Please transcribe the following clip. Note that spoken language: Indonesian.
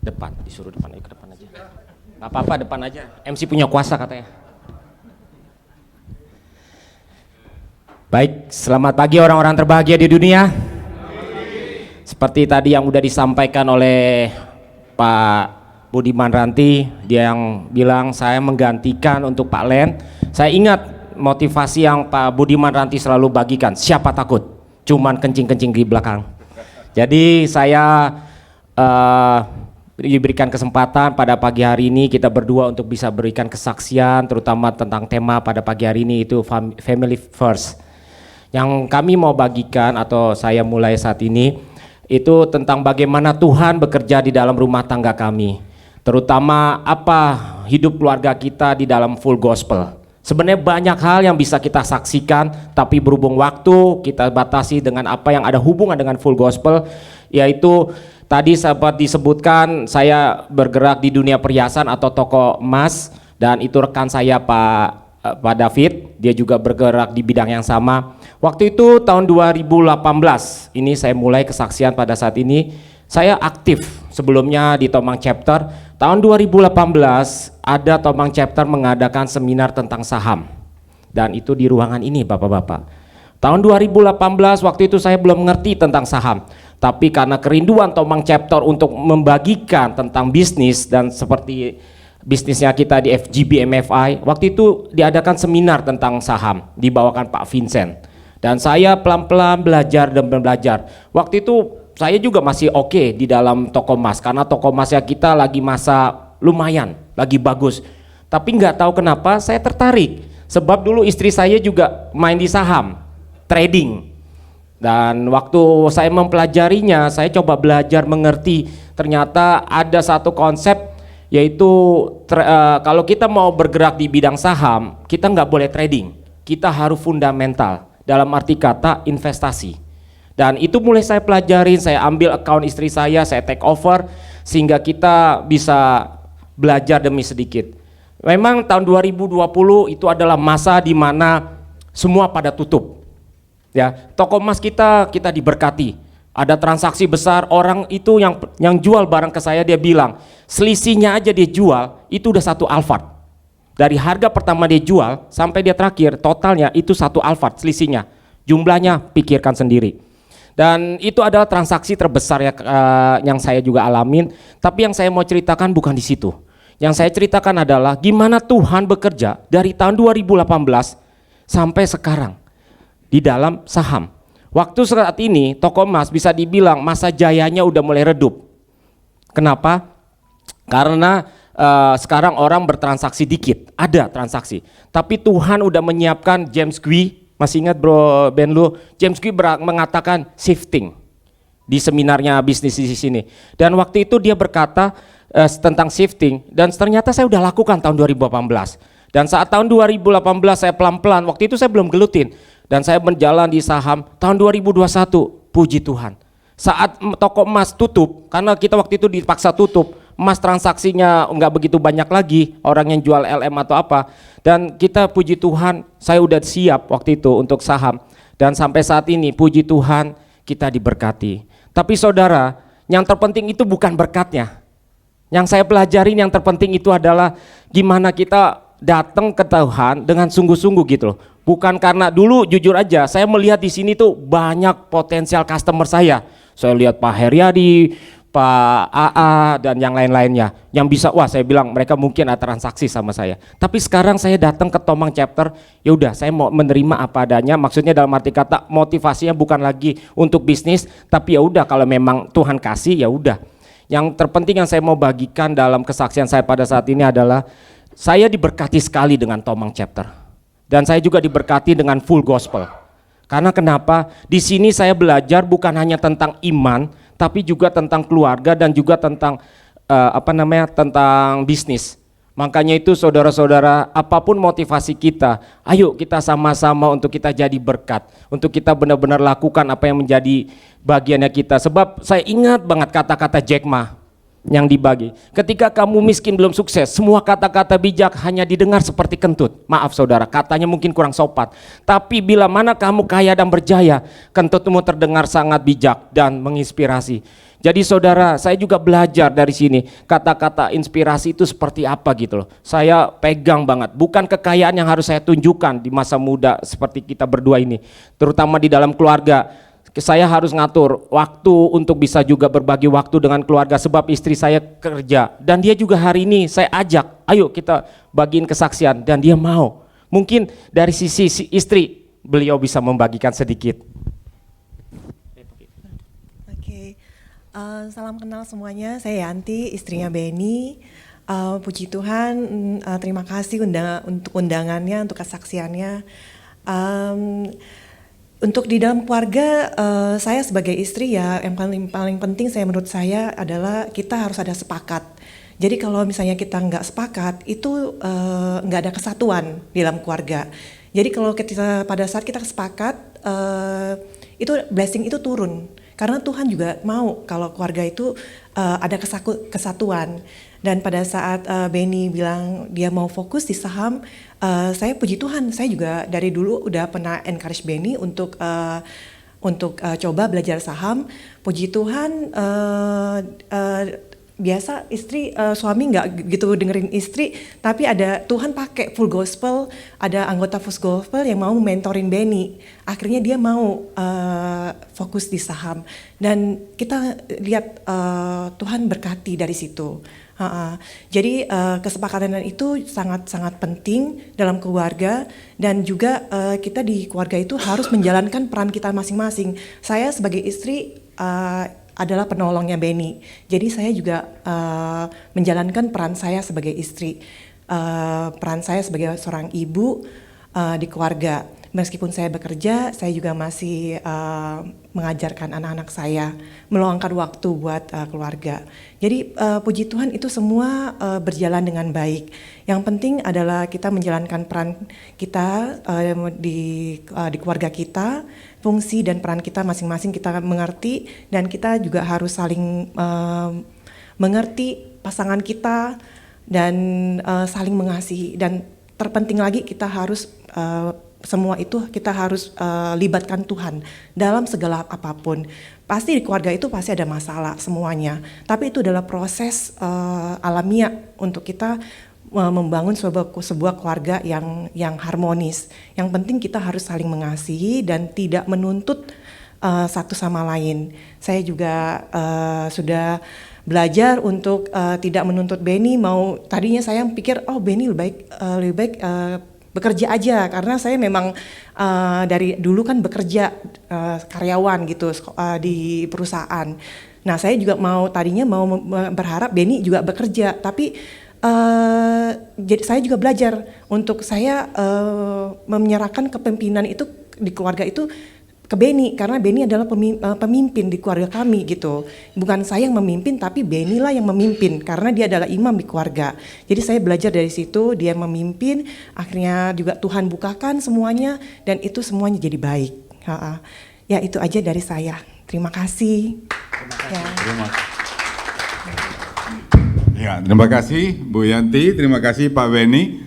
Depan, disuruh depan, ayo ke depan aja. Gak apa-apa, depan aja. MC punya kuasa katanya. Baik, selamat pagi orang-orang terbahagia di dunia. Seperti tadi yang udah disampaikan oleh Pak Budiman Ranti, dia yang bilang saya menggantikan untuk Pak Len. Saya ingat motivasi yang Pak Budiman Ranti selalu bagikan, siapa takut, cuman kencing-kencing di belakang. Jadi saya diberikan kesempatan pada pagi hari ini kita berdua untuk bisa berikan kesaksian terutama tentang tema pada pagi hari ini itu family first. Yang kami mau bagikan atau saya mulai saat ini itu tentang bagaimana Tuhan bekerja di dalam rumah tangga kami, terutama apa hidup keluarga kita di dalam full gospel. Sebenarnya banyak hal yang bisa kita saksikan, tapi berhubung waktu kita batasi dengan apa yang ada hubungan dengan full gospel, yaitu tadi sempat disebutkan saya bergerak di dunia perhiasan atau toko emas, dan itu rekan saya Pak David, dia juga bergerak di bidang yang sama. Waktu itu tahun 2018, ini saya mulai kesaksian pada saat ini. Saya aktif sebelumnya di Tomang Chapter. Tahun 2018 ada Tomang Chapter mengadakan seminar tentang saham. Dan itu di ruangan ini Bapak-bapak. Tahun 2018 waktu itu saya belum mengerti tentang saham. Tapi karena kerinduan Tomang Chapter untuk membagikan tentang bisnis dan seperti bisnisnya kita di FGB MFI, waktu itu diadakan seminar tentang saham, dibawakan Pak Vincent. Dan saya pelan-pelan belajar dan belajar. Waktu itu saya juga masih oke di dalam toko emas, karena toko emasnya kita lagi masa lumayan, lagi bagus. Tapi nggak tahu kenapa saya tertarik, sebab dulu istri saya juga main di saham, trading. Dan waktu saya mempelajarinya, saya coba belajar mengerti, ternyata ada satu konsep, yaitu kalau kita mau bergerak di bidang saham, kita nggak boleh trading, kita harus fundamental, dalam arti kata investasi. Dan itu mulai saya pelajarin, saya ambil account istri saya take over, sehingga kita bisa belajar demi sedikit. Memang tahun 2020 itu adalah masa di mana semua pada tutup. Ya, toko emas kita diberkati. Ada transaksi besar, orang itu yang jual barang ke saya, dia bilang selisihnya aja dia jual itu udah satu Alphard. Dari harga pertama dia jual sampai dia terakhir totalnya itu satu Alphard selisihnya. Jumlahnya pikirkan sendiri. Dan itu adalah transaksi terbesar yang saya juga alamin. Tapi yang saya mau ceritakan bukan di situ. Yang saya ceritakan adalah gimana Tuhan bekerja dari tahun 2018 sampai sekarang di dalam saham. Waktu saat ini toko emas bisa dibilang masa jayanya udah mulai redup. Kenapa? Karena sekarang orang bertransaksi dikit, ada transaksi. Tapi Tuhan udah menyiapkan James Quick, masih ingat bro Ben lu? James Quick mengatakan shifting di seminarnya bisnis di sini. Dan waktu itu dia berkata tentang shifting, dan ternyata saya udah lakukan tahun 2018. Dan saat tahun 2018 saya pelan-pelan, waktu itu saya belum gelutin. Dan saya berjalan di saham tahun 2021, puji Tuhan. Saat toko emas tutup, karena kita waktu itu dipaksa tutup, emas transaksinya nggak begitu banyak lagi, orang yang jual LM atau apa. Dan kita puji Tuhan, saya udah siap waktu itu untuk saham. Dan sampai saat ini puji Tuhan kita diberkati. Tapi saudara, yang terpenting itu bukan berkatnya. Yang saya pelajarin yang terpenting itu adalah gimana kita datang ke Tuhan dengan sungguh-sungguh gitu loh. Bukan karena dulu jujur aja saya melihat di sini tuh banyak potensial customer saya. Saya lihat Pak Heriadi, Pak AA dan yang lain-lainnya yang bisa, wah saya bilang mereka mungkin ada transaksi sama saya. Tapi sekarang saya datang ke Tomang Chapter, ya udah saya mau menerima apa adanya. Maksudnya dalam arti kata motivasinya bukan lagi untuk bisnis, tapi ya udah kalau memang Tuhan kasih ya udah. Yang terpenting yang saya mau bagikan dalam kesaksian saya pada saat ini adalah saya diberkati sekali dengan Tomang Chapter. Dan saya juga diberkati dengan full gospel. Karena kenapa? Di sini saya belajar bukan hanya tentang iman, tapi juga tentang keluarga dan juga tentang tentang bisnis. Makanya itu saudara-saudara, apapun motivasi kita, ayo kita sama-sama untuk kita jadi berkat, untuk kita benar-benar lakukan apa yang menjadi bagiannya kita. Sebab saya ingat banget kata-kata Jack Ma yang dibagi. Ketika kamu miskin belum sukses, semua kata-kata bijak hanya didengar seperti kentut. Maaf saudara, katanya mungkin kurang sopan. Tapi bila mana kamu kaya dan berjaya, kentutmu terdengar sangat bijak dan menginspirasi. Jadi saudara, saya juga belajar dari sini kata-kata inspirasi itu seperti apa gitu loh. Saya pegang banget, bukan kekayaan yang harus saya tunjukkan di masa muda seperti kita berdua ini, terutama di dalam keluarga. Saya harus ngatur waktu untuk bisa juga berbagi waktu dengan keluarga sebab istri saya kerja, dan dia juga hari ini saya ajak, ayo kita bagiin kesaksian, dan dia mau. Mungkin dari sisi istri beliau bisa membagikan sedikit. Salam kenal semuanya, saya Yanti, istrinya Benny. Puji Tuhan, terima kasih untuk undangannya, untuk kesaksiannya. Untuk di dalam keluarga, saya sebagai istri ya, yang paling penting menurut saya adalah kita harus ada sepakat. Jadi kalau misalnya kita nggak sepakat, itu nggak ada kesatuan di dalam keluarga. Jadi kalau pada saat kita sepakat, itu blessing itu turun. Karena Tuhan juga mau kalau keluarga itu ada kesatuan. Dan pada saat Benny bilang dia mau fokus di saham, saya puji Tuhan, saya juga dari dulu udah pernah encourage Benny untuk coba belajar saham. Puji Tuhan, biasa suami nggak gitu dengerin istri, tapi ada Tuhan pakai full gospel, ada anggota full gospel yang mau mentorin Benny. Akhirnya dia mau fokus di saham, dan kita lihat Tuhan berkati dari situ. Jadi kesepakatan itu sangat-sangat penting dalam keluarga, dan juga kita di keluarga itu harus menjalankan peran kita masing-masing. Saya sebagai istri adalah penolongnya Benny. Jadi saya juga menjalankan peran saya sebagai istri, peran saya sebagai seorang ibu di keluarga. Meskipun saya bekerja, saya juga masih mengajarkan anak-anak saya, meluangkan waktu buat keluarga. Jadi puji Tuhan itu semua berjalan dengan baik. Yang penting adalah kita menjalankan peran kita di keluarga kita, fungsi dan peran kita masing-masing kita mengerti, dan kita juga harus saling mengerti pasangan kita dan saling mengasihi. Dan terpenting lagi kita harus semua itu kita harus libatkan Tuhan dalam segala apapun. Pasti di keluarga itu pasti ada masalah semuanya, tapi itu adalah proses alamiah untuk kita membangun sebuah keluarga yang harmonis. Yang penting kita harus saling mengasihi dan tidak menuntut satu sama lain. Saya juga sudah belajar untuk tidak menuntut Benny. Tadinya saya pikir Benny lebih baik bekerja aja, karena saya memang dari dulu kan bekerja karyawan gitu di perusahaan. Nah saya juga tadinya mau berharap Benny juga bekerja, tapi jadi saya juga belajar untuk saya menyerahkan kepemimpinan itu di keluarga itu ke Benny, karena Benny adalah pemimpin di keluarga kami gitu. Bukan saya yang memimpin, tapi Benny lah yang memimpin, karena dia adalah imam di keluarga. Jadi saya belajar dari situ, dia memimpin, akhirnya juga Tuhan bukakan semuanya, dan itu semuanya jadi baik. Ya itu aja dari saya. Terima kasih. Terima kasih Bu Yanti, terima kasih Pak Benny.